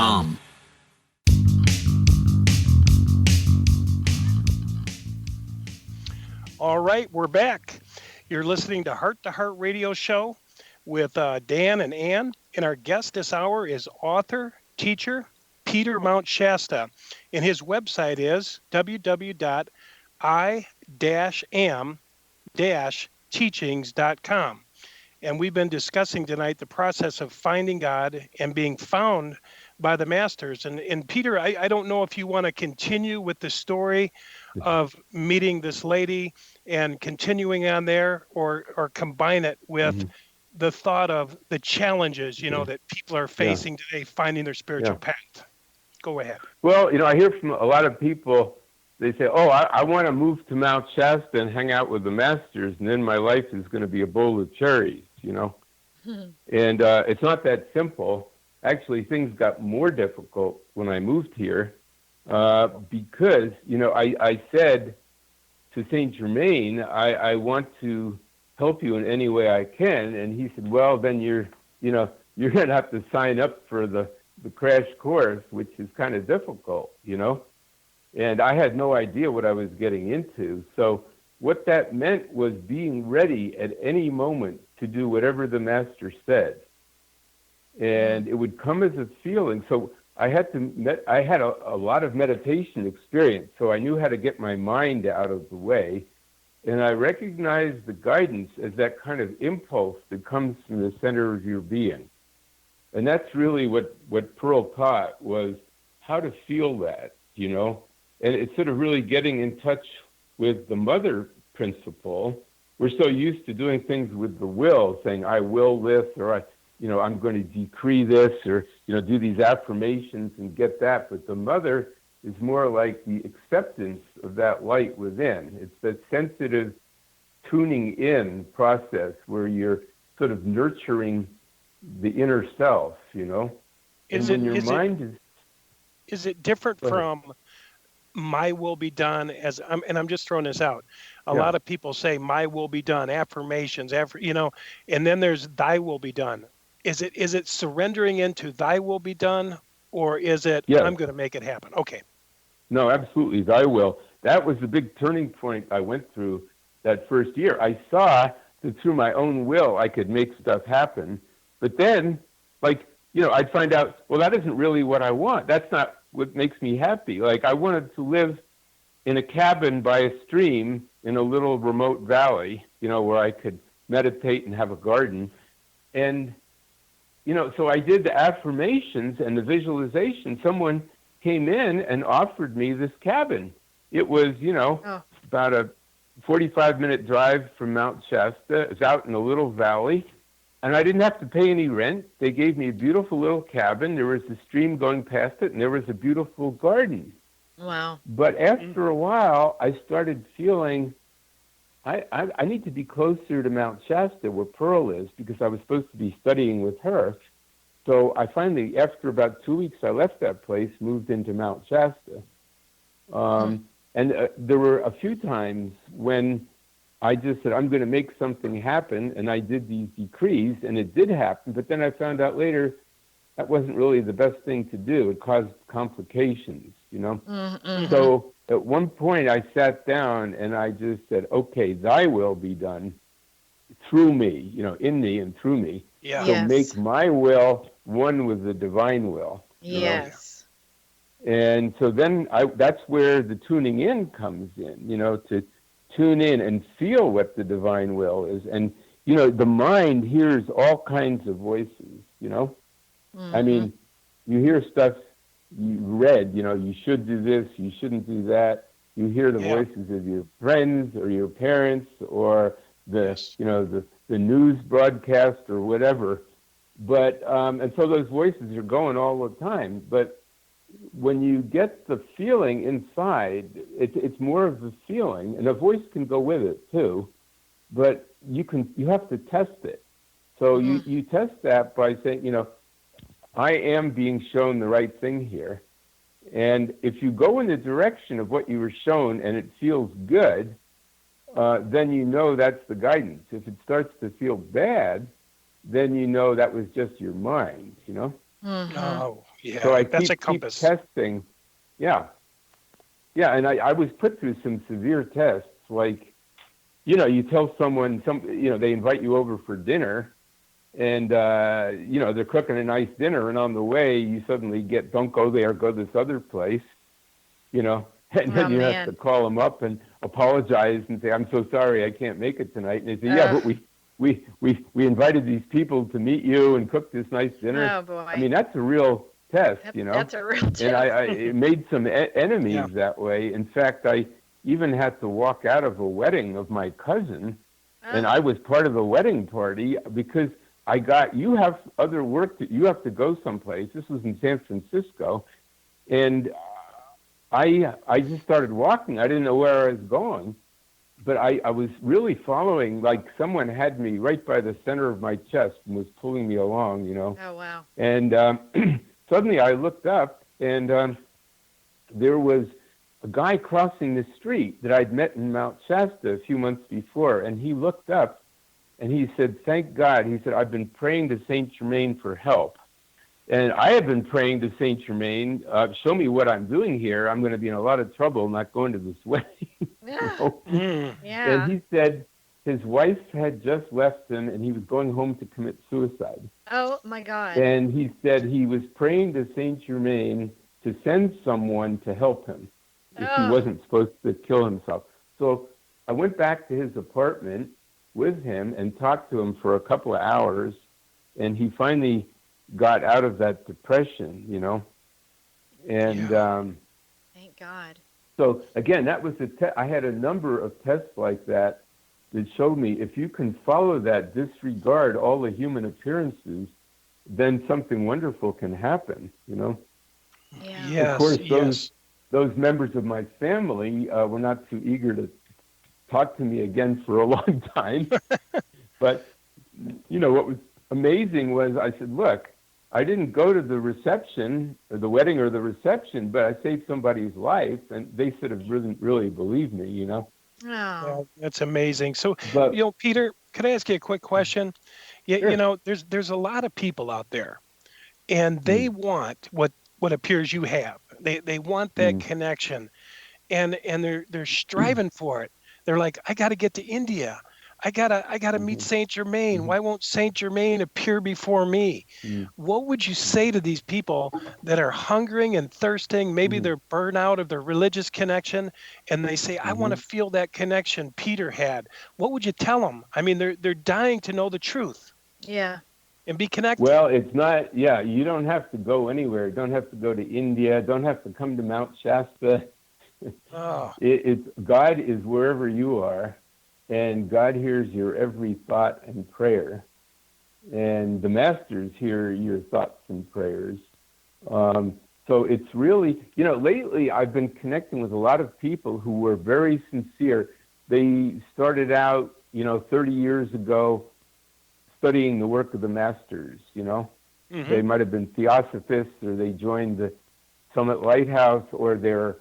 All right, we're back. You're listening to Heart Radio Show with Dan and Ann. And our guest this hour is author, teacher, Peter Mount Shasta. And his website is www.i-am-teachings.com. And we've been discussing tonight the process of finding God and being found by the masters. And Peter, I don't know if you want to continue with the story of meeting this lady and continuing on there, or combine it with the thought of the challenges, that people are facing today, finding their spiritual path. Go ahead. Well, I hear from a lot of people, they say, oh, I want to move to Mount Shasta and hang out with the masters, and then my life is going to be a bowl of cherries, And it's not that simple. Actually, things got more difficult when I moved here because, I said to Saint Germain, I want to help you in any way I can. And he said, well, then you're going to have to sign up for the crash course, which is kind of difficult, And I had no idea what I was getting into. So what that meant was being ready at any moment to do whatever the master said. And it would come as a feeling. So I had a lot of meditation experience, so I knew how to get my mind out of the way. And I recognized the guidance as that kind of impulse that comes from the center of your being. And that's really what Pearl taught, was how to feel that, And it's sort of really getting in touch with the mother principle. We're so used to doing things with the will, saying, I will this, or I'm going to decree this, or, do these affirmations and get that. But the mother is more like the acceptance of that light within. It's that sensitive tuning in process where you're sort of nurturing the inner self, Is it different from my will be done, and I'm just throwing this out. A lot of people say my will be done, affirmations, and then there's thy will be done. Is it surrendering into thy will be done, or is it I'm going to make it happen? Okay. No, absolutely, thy will. That was the big turning point I went through that first year. I saw that through my own will I could make stuff happen, but then, I'd find out, well, that isn't really what I want. That's not what makes me happy. I wanted to live in a cabin by a stream in a little remote valley, where I could meditate and have a garden. And, so I did the affirmations and the visualization. Someone came in and offered me this cabin. It was, about a 45-minute drive from Mount Shasta. It was out in a little valley. And I didn't have to pay any rent. They gave me a beautiful little cabin. There was a stream going past it, and there was a beautiful garden. Wow. But after a while, I started feeling I need to be closer to Mount Shasta, where Pearl is, because I was supposed to be studying with her. So I finally, after about 2 weeks, I left that place, moved into Mount Shasta. And there were a few times when I just said, I'm going to make something happen, and I did these decrees, and it did happen. But then I found out later that wasn't really the best thing to do. It caused complications, So at one point I sat down and I just said, okay, thy will be done through me, in me and through me. Yeah. So make my will one with the divine will. Yes. And so then that's where the tuning in comes in, to tune in and feel what the divine will is. And, the mind hears all kinds of voices, I mean, you hear stuff you read, you should do this, you shouldn't do that. You hear the voices of your friends or your parents or the news broadcast or whatever. But and so those voices are going all the time. But when you get the feeling inside, it's more of a feeling, and a voice can go with it too. But you have to test it. So you test that by saying, I am being shown the right thing here. And if you go in the direction of what you were shown and it feels good, then that's the guidance. If it starts to feel bad, then that was just your mind, Oh, yeah. So I That's a keep compass. testing. Yeah. Yeah, and I was put through some severe tests, like, you tell someone, they invite you over for dinner, and, they're cooking a nice dinner, and on the way, you suddenly don't go there, go this other place, and then you have to call them up and apologize and say, I'm so sorry, I can't make it tonight. And they say, yeah, but we invited these people to meet you and cook this nice dinner. Oh, boy. I mean, that's a real test, That's a real test. And I made some enemies that way. In fact, I even had to walk out of a wedding of my cousin, and I was part of the wedding party because you have other work that you have to go someplace. This was in San Francisco, and I just started walking. I didn't know where I was going, but I was really following, like someone had me right by the center of my chest and was pulling me along, Oh, wow. And suddenly I looked up, and there was a guy crossing the street that I'd met in Mount Shasta a few months before, and he looked up, and he said, thank God. He said, I've been praying to Saint Germain for help. And I have been praying to Saint Germain, show me what I'm doing here. I'm going to be in a lot of trouble not going to this wedding. Yeah. And he said his wife had just left him, and he was going home to commit suicide. Oh, my God. And he said he was praying to Saint Germain to send someone to help him if he wasn't supposed to kill himself. So I went back to his apartment with him and talked to him for a couple of hours, and he finally got out of that depression, and thank God. So again, that was I had a number of tests like that showed me if you can follow that, disregard all the human appearances, then something wonderful can happen, Yeah. Yes, of course, those members of my family were not too eager to talk to me again for a long time. But, what was amazing was I said, look, I didn't go to the reception or the wedding or the reception, but I saved somebody's life, and they sort of really believed me, Oh. Yeah, that's amazing. So, But, Peter, could I ask you a quick question? Yeah, Sure. there's a lot of people out there, and they want what appears you have. They want that connection, and they're striving for it. They're like, I got to get to India. I gotta meet Saint Germain. Why won't Saint Germain appear before me? What would you say to these people that are hungering and thirsting? Maybe they're burnt out of their religious connection, and they say, I want to feel that connection Peter had. What would you tell them? I mean, they're dying to know the truth. Yeah. And be connected. Well, it's not, you don't have to go anywhere. Don't have to go to India. Don't have to come to Mount Shasta. God is wherever you are. And God hears your every thought and prayer. And the masters hear your thoughts and prayers. So it's really, lately I've been connecting with a lot of people who were very sincere. They started out, 30 years ago studying the work of the masters, They might have been Theosophists, or they joined the Summit Lighthouse, or they're,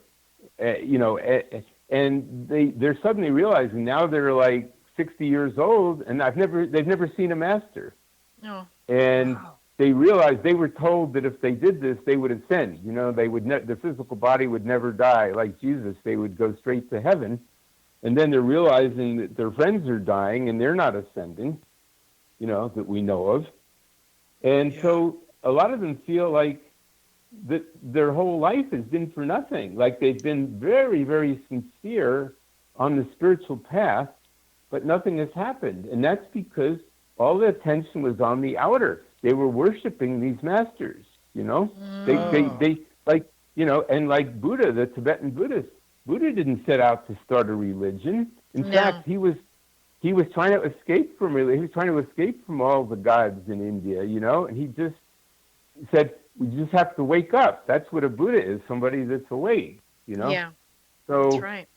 and they're suddenly realizing now they're like 60 years old, and they've never seen a master. No. And they realized they were told that if they did this, they would ascend. They would the physical body would never die like Jesus. They would go straight to heaven. And then they're realizing that their friends are dying and they're not ascending, that we know of. And so a lot of them feel like that their whole life has been for nothing. Like they've been very, very sincere on the spiritual path, but nothing has happened. And that's because all the attention was on the outer. They were worshiping these masters, They like, and like Buddha, the Tibetan Buddhist, Buddha didn't set out to start a religion. In fact, he he was trying to escape from religion. He was trying to escape from all the gods in India, and he just said, we just have to wake up. That's what a Buddha is, somebody that's awake, Yeah, So, that's right.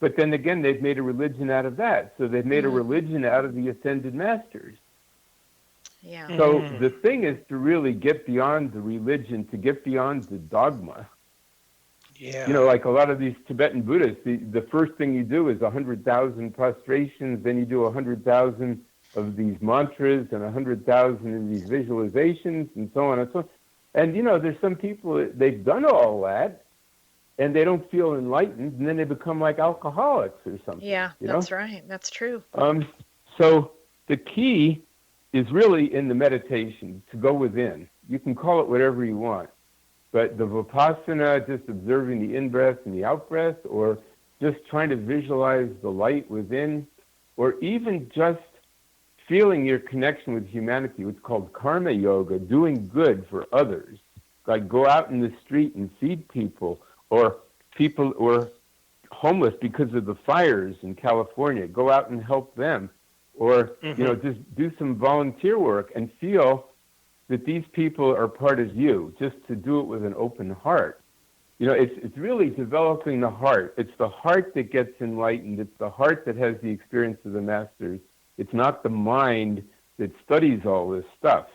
But then again, they've made a religion out of that. So they've made a religion out of the ascended masters. Yeah. So the thing is to really get beyond the religion, to get beyond the dogma. Yeah. Like a lot of these Tibetan Buddhists, the first thing you do is 100,000 prostrations, then you do 100,000 of these mantras and 100,000 of these visualizations and so on and so on. And, there's some people, they've done all that, and they don't feel enlightened, and then they become like alcoholics or something. Yeah, that's right. That's true. So the key is really in the meditation, to go within. You can call it whatever you want, but the Vipassana, just observing the in-breath and the out-breath, or just trying to visualize the light within, or even just feeling your connection with humanity, what's called karma yoga, doing good for others. Like go out in the street and feed people, or people who are homeless because of the fires in California. Go out and help them. Or, just do some volunteer work and feel that these people are part of you, just to do it with an open heart. It's really developing the heart. It's the heart that gets enlightened. It's the heart that has the experience of the masters. It's not the mind that studies all this stuff,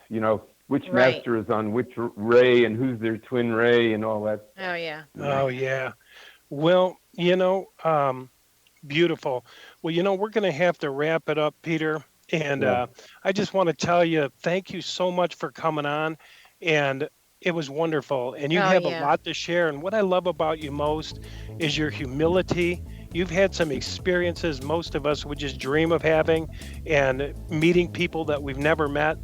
which master is on which ray and who's their twin ray and all that. Oh, yeah. Oh, yeah. Well, beautiful. Well, we're going to have to wrap it up, Peter. And I just want to tell you, thank you so much for coming on. And it was wonderful. And you have a lot to share. And what I love about you most is your humility. You've had some experiences most of us would just dream of having, and meeting people that we've never met.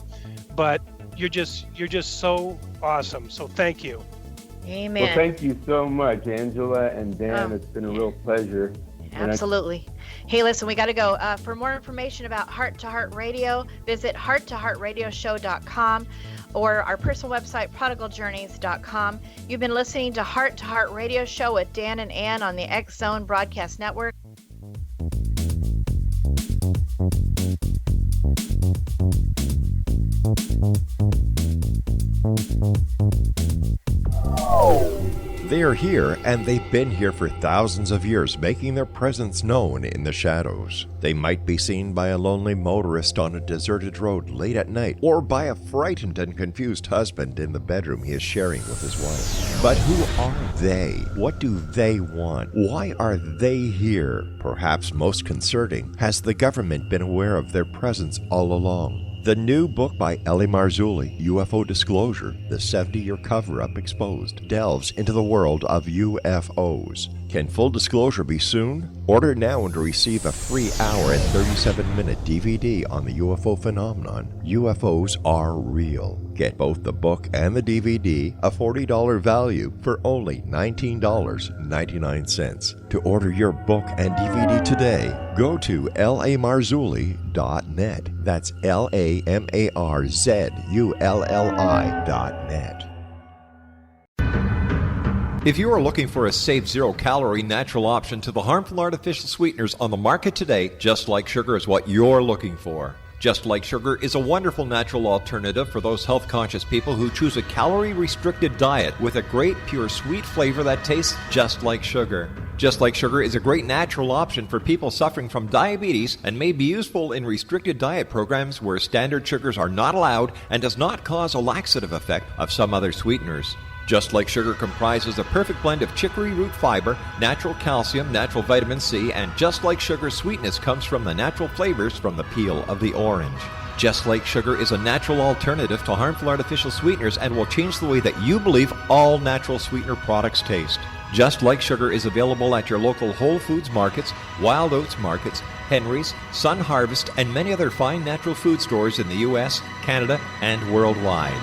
But you're just so awesome. So thank you. Amen. Well, thank you so much, Angela and Dan. It's been a real pleasure. Absolutely. Hey, listen, we got to go. For more information about Heart to Heart Radio, visit hearttoheartradioshow.com or our personal website, prodigaljourneys.com. You've been listening to Heart Radio Show with Dan and Ann on the X Zone Broadcast Network. They are here, and they've been here for thousands of years, making their presence known in the shadows. They might be seen by a lonely motorist on a deserted road late at night, or by a frightened and confused husband in the bedroom he is sharing with his wife. But who are they? What do they want? Why are they here? Perhaps most concerning, has the government been aware of their presence all along? The new book by Emilie Marzulli, UFO Disclosure, the 70-year cover-up exposed, delves into the world of UFOs. Can full disclosure be soon? Order now and receive a free hour and 37-minute DVD on the UFO phenomenon. UFOs are real. Get both the book and the DVD, a $40 value, for only $19.99. To order your book and DVD today, go to lamarzulli.net. That's LAMARZULLI.net. If you are looking for a safe, zero-calorie, natural option to the harmful artificial sweeteners on the market today, Just Like Sugar is what you're looking for. Just Like Sugar is a wonderful natural alternative for those health-conscious people who choose a calorie-restricted diet with a great, pure, sweet flavor that tastes just like sugar. Just Like Sugar is a great natural option for people suffering from diabetes and may be useful in restricted diet programs where standard sugars are not allowed and does not cause a laxative effect of some other sweeteners. Just Like Sugar comprises a perfect blend of chicory root fiber, natural calcium, natural vitamin C, and Just Like Sugar's sweetness comes from the natural flavors from the peel of the orange. Just Like Sugar is a natural alternative to harmful artificial sweeteners and will change the way that you believe all natural sweetener products taste. Just Like Sugar is available at your local Whole Foods markets, Wild Oats markets, Henry's, Sun Harvest, and many other fine natural food stores in the U.S., Canada, and worldwide.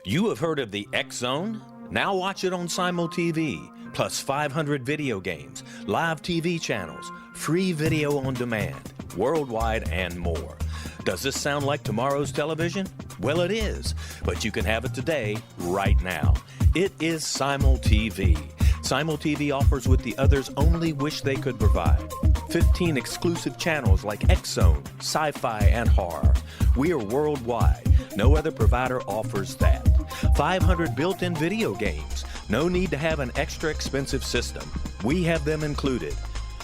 You have heard of the X Zone? Now watch it on Simul TV, plus 500 video games, live TV channels, free video on demand, worldwide, and more. Does this sound like tomorrow's television? Well, it is, but you can have it today, right now. It is Simul TV. Simul TV offers what the others only wish they could provide. 15 exclusive channels like X-Zone, Sci-Fi, and Horror. We are worldwide. No other provider offers that. 500 built-in video games. No need to have an extra expensive system. We have them included.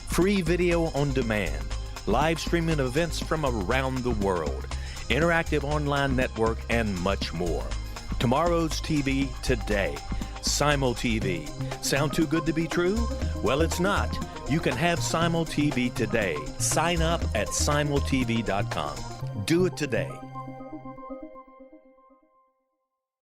Free video on demand. Live streaming events from around the world. Interactive online network, and much more. Tomorrow's TV today. Simul TV. Sound too good to be true? Well, it's not. You can have Simul TV today. Sign up at simultv.com. Do it today.